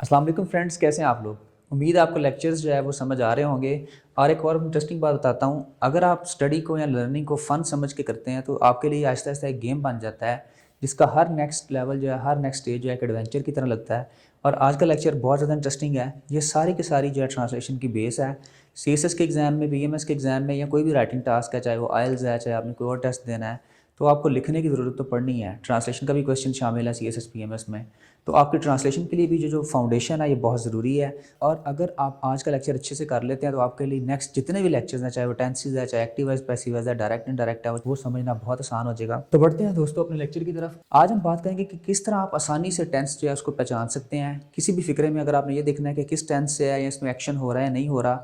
अस्सलाम वालेकुम फ्रेंड्स, कैसे हैं आप लोग। उम्मीद है आपको लेक्चर्स जो है वो समझ आ रहे होंगे। और एक और इंटरेस्टिंग बात बताता हूँ, अगर आप स्टडी को या लर्निंग को फ़न समझ के करते हैं तो आपके लिए आहिस्ता आहिस्ता एक गेम बन जाता है जिसका हर नेक्स्ट लेवल जो है, हर नेक्स्ट स्टेज जो है एक एडवेंचर की तरह लगता है। और आज का लेक्चर बहुत ज़्यादा इंटरेस्टिंग है। ये सारी की सारी जो है ट्रांसलेशन की बेस है। CSS के एग्ज़ाम में, BMS के एग्ज़ाम में या कोई भी राइटिंग टास्क है, चाहे वो IELTS है, चाहे आपने कोई और टेस्ट देना है, तो आपको लिखने की ज़रूरत तो पड़नी है। ट्रांसलेशन का भी क्वेश्चन शामिल है CSS PMS में। तो आपकी ट्रांसलेशन के लिए भी जो फाउंडेशन है ये बहुत ज़रूरी है। और अगर आप आज का लेक्चर अच्छे से कर लेते हैं तो आपके लिए नेक्स्ट जितने भी लेक्चर्स हैं, चाहे वो टेंसेस है, चाहे एक्टिव वाइज, पैसिव वाइज है, डायरेक्ट इनडायरेक्ट है, वो समझना बहुत आसान हो जाएगा। तो बढ़ते हैं दोस्तों अपने लेक्चर की तरफ। आज हम बात करेंगे कि किस तरह आप आसानी से टेंस जो है उसको पहचान सकते हैं। किसी भी फिक्रे में अगर आपने ये देखना है कि किस टेंस से है या इसमें एक्शन हो रहा है या नहीं हो रहा,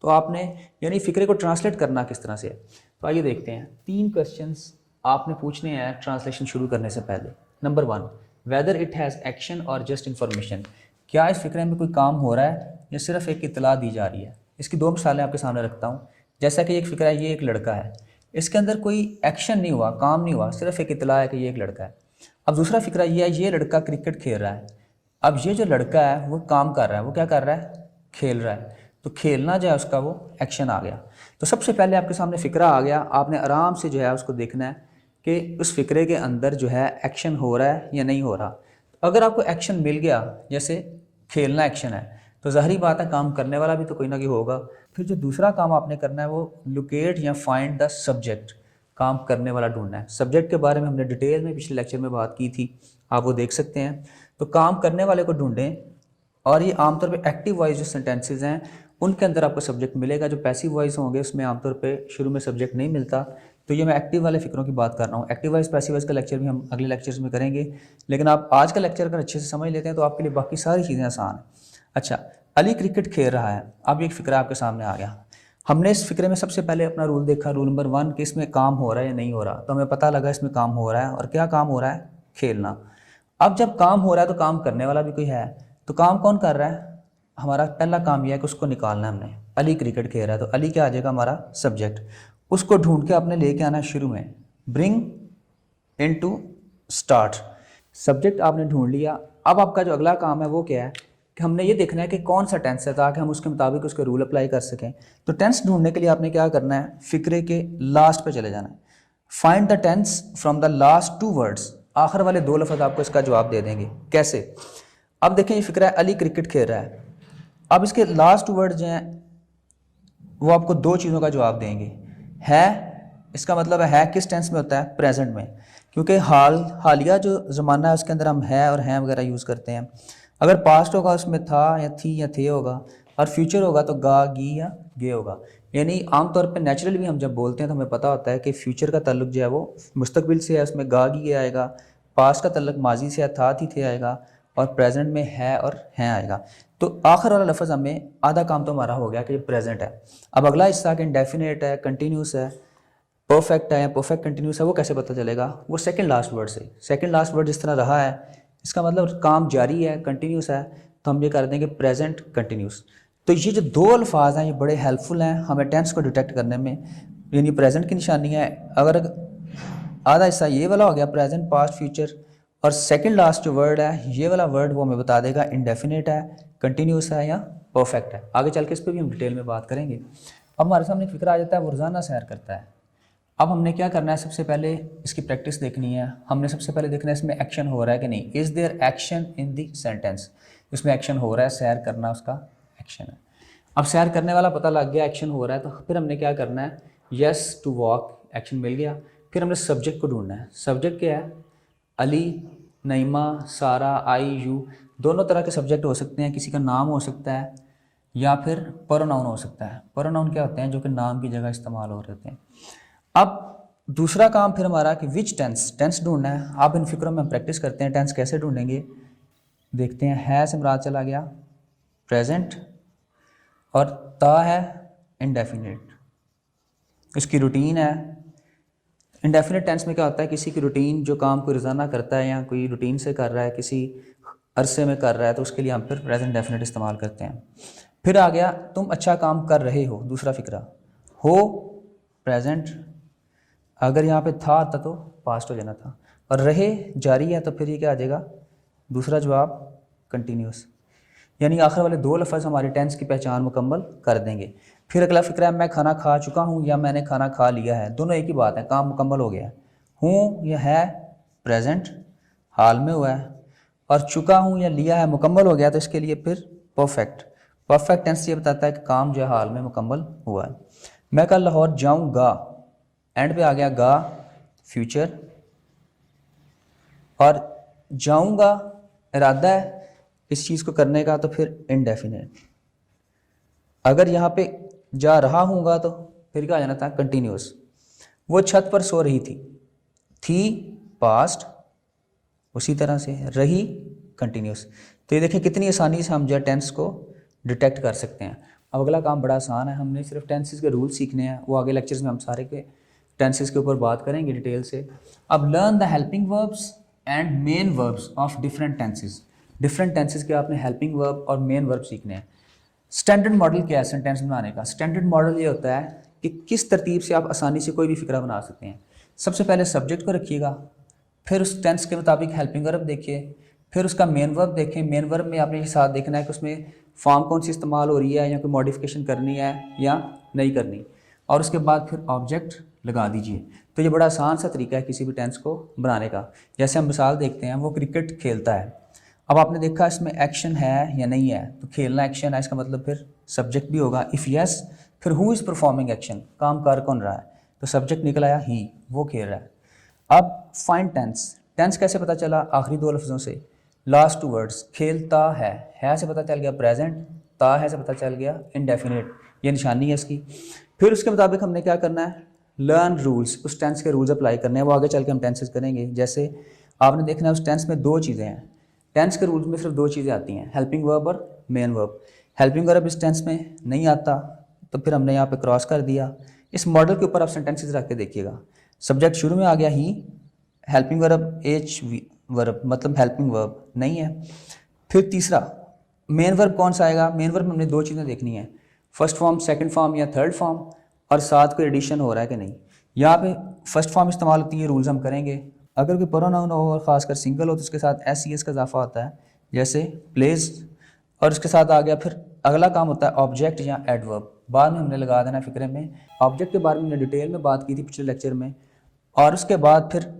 तो आपने यानी फिक्रे को ट्रांसलेट करना किस तरह से है। तो आइए देखते हैं। 3 क्वेश्चंस आपने पूछने हैं ट्रांसलेशन शुरू करने से पहले। Number 1, whether it has action और जस्ट इन्फॉर्मेशन। क्या इस फिक्रे में कोई काम हो रहा है या सिर्फ एक इतला दी जा रही है। इसकी 2 मिसालें आपके सामने रखता हूँ। जैसा कि एक फिक्रा है, ये एक लड़का है, इसके अंदर कोई एक्शन नहीं हुआ, काम नहीं हुआ, सिर्फ एक इतला है कि ये एक लड़का है। अब दूसरा फिक्रा ये है, ये लड़का क्रिकेट खेल रहा है। अब ये जो लड़का है वो काम कर रहा है, वो क्या कर रहा है, खेल रहा है। तो खेलना जो है उसका वो एक्शन आ गया। तो सबसे पहले आपके सामने फिक्रा आ गया, आपने आराम से जो है उसको देखना है कि उस फिक्रे के अंदर जो है एक्शन हो रहा है या नहीं हो रहा। अगर आपको एक्शन मिल गया, जैसे खेलना एक्शन है, तो ज़ाहिरी बात है काम करने वाला भी तो कोई ना कोई होगा। फिर जो दूसरा काम आपने करना है वो लोकेट या फाइंड द सब्जेक्ट, काम करने वाला ढूंढना है। सब्जेक्ट के बारे में हमने डिटेल में पिछले लेक्चर में बात की थी, आप वो देख सकते हैं। तो काम करने वाले को ढूंढें। और ये आमतौर पे एक्टिव वॉइस जो सेंटेंसेस हैं उनके अंदर आपको सब्जेक्ट मिलेगा। जो पैसिव वॉइस होंगे उसमें आमतौर पे शुरू में सब्जेक्ट नहीं मिलता। तो ये मैं एक्टिव वाले फिक्रों की बात कर रहा हूँ। एक्टिव वॉइस पैसिव वॉइस का लेक्चर भी हम अगले लेक्चर्स में करेंगे, लेकिन आप आज का लेक्चर अगर अच्छे से समझ लेते हैं तो आपके लिए बाकी सारी चीज़ें आसान हैं। अच्छा, अली क्रिकेट खेल रहा है। अब एक फ़िक्रा आपके सामने आ गया। हमने इस फिक्रे में सबसे पहले अपना रूल देखा, रूल नंबर 1, कि इसमें काम हो रहा है या नहीं हो रहा। तो हमें पता लगा इसमें काम हो रहा है। और क्या काम हो रहा है, खेलना। अब जब काम हो रहा है तो काम करने वाला भी कोई है। तो काम कौन कर रहा है, हमारा पहला काम यह है कि उसको निकालना है हमने। अली क्रिकेट खेल रहा है तो अली क्या आ जाएगा, हमारा सब्जेक्ट। उसको ढूंढ के आपने लेके आना है शुरू में, ब्रिंग इनटू स्टार्ट। सब्जेक्ट आपने ढूंढ लिया। अब आपका जो अगला काम है वो क्या है कि हमने ये देखना है कि कौन सा टेंस है ताकि हम उसके मुताबिक उसके रूल अप्लाई कर सकें। तो टेंस ढूंढने के लिए आपने क्या करना है, फिक्रे के लास्ट पे चले जाना है। Find the tense from the last 2 words. आखिर वाले 2 लफ्ज़ आपको इसका जवाब दे देंगे। कैसे, अब देखें ये फिक्रा है, अली क्रिकेट खेल रहा है। अब इसके लास्ट वर्ड जो हैं वो आपको 2 चीज़ों का जवाब देंगे। है, इसका मतलब है किस टेंस में होता है, प्रेजेंट में, क्योंकि हालिया जो ज़माना है उसके अंदर हम है और हैं वगैरह यूज़ करते हैं। अगर पास्ट होगा उसमें था या थी या थे होगा, और फ्यूचर होगा तो गा, गी या गे होगा। यानी आमतौर पे नेचुरली भी हम जब बोलते हैं तो हमें पता होता है कि फ्यूचर का ताल्लुक जो है वो मुस्तकबिल से है, उसमें गा, गी आएगा। पास्ट का ताल्लुक माजी से है, था, थी, थे आएगा। और प्रेजेंट में है और हैं आएगा। तो आखिर वाला लफ्ज़ हमें, आधा काम तो हमारा हो गया कि ये प्रेजेंट है। अब अगला हिस्सा कि इंडेफिनेट है, कंटिन्यूस है, परफेक्ट है या परफेक्ट कंटिन्यूस है, वो कैसे पता चलेगा, वो सेकंड लास्ट वर्ड से। सेकंड लास्ट वर्ड जिस तरह रहा है, इसका मतलब काम जारी है, कंटिन्यूस है, तो हम ये कर देंगे प्रेजेंट कंटिन्यूस। तो ये जो 2 अल्फाज हैं ये बड़े हेल्पफुल हैं हमें टेंस को डिटेक्ट करने में। यानी प्रेजेंट की निशानी है, अगर आधा हिस्सा ये वाला हो गया प्रेजेंट, पास्ट, फ्यूचर, और सेकंड लास्ट जो वर्ड है ये वाला वर्ड वो हमें बता देगा इंडेफिनेट है, कंटिन्यूस है या परफेक्ट है। आगे चल के इस पर भी हम डिटेल में बात करेंगे। अब हमारे सामने एक फिक्रा आ जाता है, वो रोज़ाना सैर करता है। अब हमने क्या करना है, सबसे पहले इसकी प्रैक्टिस देखनी है। हमने सबसे पहले देखना है इसमें एक्शन हो रहा है कि नहीं। Is their action in the sentence, इसमें एक्शन हो रहा है, सैर करना उसका एक्शन है। अब सैर करने वाला पता लग गया, एक्शन हो रहा है, तो फिर हमने क्या करना है, यस टू वॉक, एक्शन मिल गया। फिर हमने सब्जेक्ट को ढूंढना है। सब्जेक्ट क्या है, अली, नईमा, सारा, आई, यू, दोनों तरह के सब्जेक्ट हो सकते हैं। किसी का नाम हो सकता है या फिर प्रोनाउन हो सकता है। प्रोनाउन क्या होते हैं, जो कि नाम की जगह इस्तेमाल हो रहे होते हैं। अब दूसरा काम फिर हमारा कि विच टेंस, टेंस ढूंढना है। आप इन फिक्रों में हम प्रैक्टिस करते हैं, टेंस कैसे ढूंढेंगे देखते हैं। है से मुराद चला गया प्रेजेंट, और ता है इंडेफिनिट, इसकी रूटीन है। इंडेफिनिट टेंस में क्या होता है, किसी की रूटीन, जो काम कोई रोज़ाना करता है या कोई रूटीन से कर रहा है, किसी अरसे में कर रहा है, तो उसके लिए हम फिर प्रेजेंट डेफिनेट इस्तेमाल करते हैं। फिर आ गया तुम अच्छा काम कर रहे हो, दूसरा फिक्रा। हो प्रेजेंट, अगर यहाँ पे था आता तो पास्ट हो जाना था, और रहे जारी है तो फिर ये क्या आ जाएगा, दूसरा जवाब कंटिन्यूस। यानी आखिर वाले 2 लफ्ज़ हमारे टेंस की पहचान मुकम्मल कर देंगे। फिर अगला फ़िक्रा है मैं खाना खा चुका हूँ या मैंने खाना खा लिया है, दोनों एक ही बात है, काम मुकम्मल हो गया है। हूँ या है प्रेजेंट हाल में हुआ है, और चुका हूँ या लिया है मुकम्मल हो गया, तो इसके लिए फिर परफेक्ट टेंस ये बताता है कि काम जो है हाल में मुकम्मल हुआ है। मैं कल लाहौर जाऊँगा, एंड पे आ गया गा फ्यूचर, और जाऊँगा इरादा है इस चीज़ को करने का, तो फिर इनडेफिनेट। अगर यहाँ पे जा रहा हूँगा तो फिर क्या आ जाना था, कंटिन्यूस। वो छत पर सो रही थी पास्ट, उसी तरह से रही कंटिन्यूस। तो ये देखें कितनी आसानी से हम जो है टेंस को डिटेक्ट कर सकते हैं। अब अगला काम बड़ा आसान है, हमने सिर्फ टेंसेस के रूल सीखने हैं, वो आगे लेक्चर्स में हम सारे के टेंसेस के ऊपर बात करेंगे डिटेल से। अब learn the helping verbs and main verbs of different tenses. Different tenses के आपने हेल्पिंग वर्ब और मेन वर्ब सीखने हैं। स्टैंडर्ड मॉडल क्या है सेंटेंस बनाने का? स्टैंडर्ड मॉडल ये होता है कि किस तरतीब से आप आसानी से कोई भी फिक्रा बना सकते हैं। सबसे पहले सब्जेक्ट को रखिएगा, फिर उस टेंस के मुताबिक हेल्पिंग वर्ब देखिए, फिर उसका मेन वर्ब देखें। मेन वर्ब में आपने ये साथ देखना है कि उसमें फॉर्म कौन सी इस्तेमाल हो रही है, या कोई मॉडिफिकेशन करनी है या नहीं करनी, और उसके बाद फिर ऑब्जेक्ट लगा दीजिए। तो ये बड़ा आसान सा तरीका है किसी भी टेंस को बनाने का। जैसे हम मिसाल देखते हैं, वो क्रिकेट खेलता है। अब आपने देखा इसमें एक्शन है या नहीं है, तो खेलना एक्शन है, इसका मतलब फिर सब्जेक्ट भी होगा। इफ़ यस, फिर हु इज़ परफॉर्मिंग एक्शन, काम कर कौन रहा है, तो सब्जेक्ट निकल आया ही, वो खेल रहा है। अब फाइंड टेंस। टेंस कैसे पता चला? आखिरी 2 लफ्ज़ों से, लास्ट 2 वर्ड्स। खेलता है से पता चल गया प्रेजेंट, ता है से पता चल गया इनडेफिनिट, ये निशानी है इसकी। फिर उसके मुताबिक हमने क्या करना है, लर्न रूल्स, उस टेंस के रूल्स अप्लाई करने हैं, वो आगे चल के हम टेंसेस करेंगे। जैसे आपने देखना है उस टेंस में 2 चीज़ें हैं, टेंस के रूल्स में सिर्फ 2 चीज़ें आती हैं, हेल्पिंग वर्ब और मेन वर्ब। हेल्पिंग वर्ब इस टेंस में नहीं आता, तो फिर हमने यहाँ पे क्रॉस कर दिया। इस मॉडल के ऊपर आप सेंटेंसेस रख के देखिएगा। सब्जेक्ट शुरू में आ गया ही, हेल्पिंग वर्ब एच वर्ब, मतलब हेल्पिंग वर्ब नहीं है। फिर तीसरा मेन वर्ब कौन सा आएगा? मेन वर्ब में हमने 2 चीज़ें देखनी है, फर्स्ट फॉर्म, सेकंड फॉर्म या थर्ड फॉर्म, और साथ कोई एडिशन हो रहा है कि नहीं। यहाँ पे फर्स्ट फॉर्म इस्तेमाल होती है, रूल्स हम करेंगे। अगर कोई प्रोनाउन हो और ख़ासकर सिंगल हो तो उसके साथ एस सी एस का इजाफा होता है, जैसे प्लेस, और उसके साथ आ गया फिर अगला काम होता है ऑब्जेक्ट या एडवर्ब। बाद में हमने लगा देना फिक्रे में। ऑब्जेक्ट के बारे में हमने डिटेल में बात की थी पिछले लेक्चर में, और उसके बाद फिर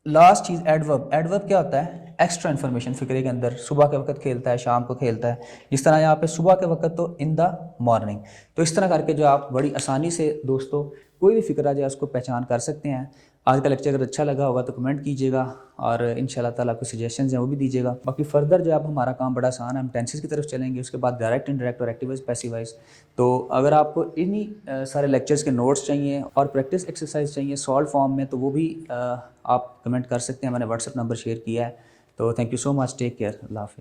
लास्ट चीज़ एडवर्ब। एडवर्ब क्या होता है? एक्स्ट्रा इन्फॉर्मेशन फिक्रे के अंदर। सुबह के वक्त खेलता है, शाम को खेलता है, इस तरह यहाँ पे सुबह के वक्त तो इन द मॉर्निंग। तो इस तरह करके जो आप बड़ी आसानी से दोस्तों कोई भी फिक्रा जो है उसको पहचान कर सकते हैं। आज का लेक्चर अगर अच्छा लगा होगा तो कमेंट कीजिएगा, और इंशाल्लाह ताला आपको सजेशंस हैं वो भी दीजिएगा। बाकी फर्दर जो अब हमारा काम बड़ा आसान है, हम टेंसेस की तरफ चलेंगे, उसके बाद डायरेक्ट, इनडायरेक्ट और एक्टिव वॉइस, पैसिव वॉइस। तो अगर आपको इन्हीं सारे लेक्चर्स के नोट्स चाहिए और प्रैक्टिस एक्सरसाइज चाहिए सॉल्व फॉर्म में, तो वो भी आप कमेंट कर सकते हैं, मैंने व्हाट्सएप नंबर शेयर किया है। तो thank you so much, take care, अल्लाह हाफिज़।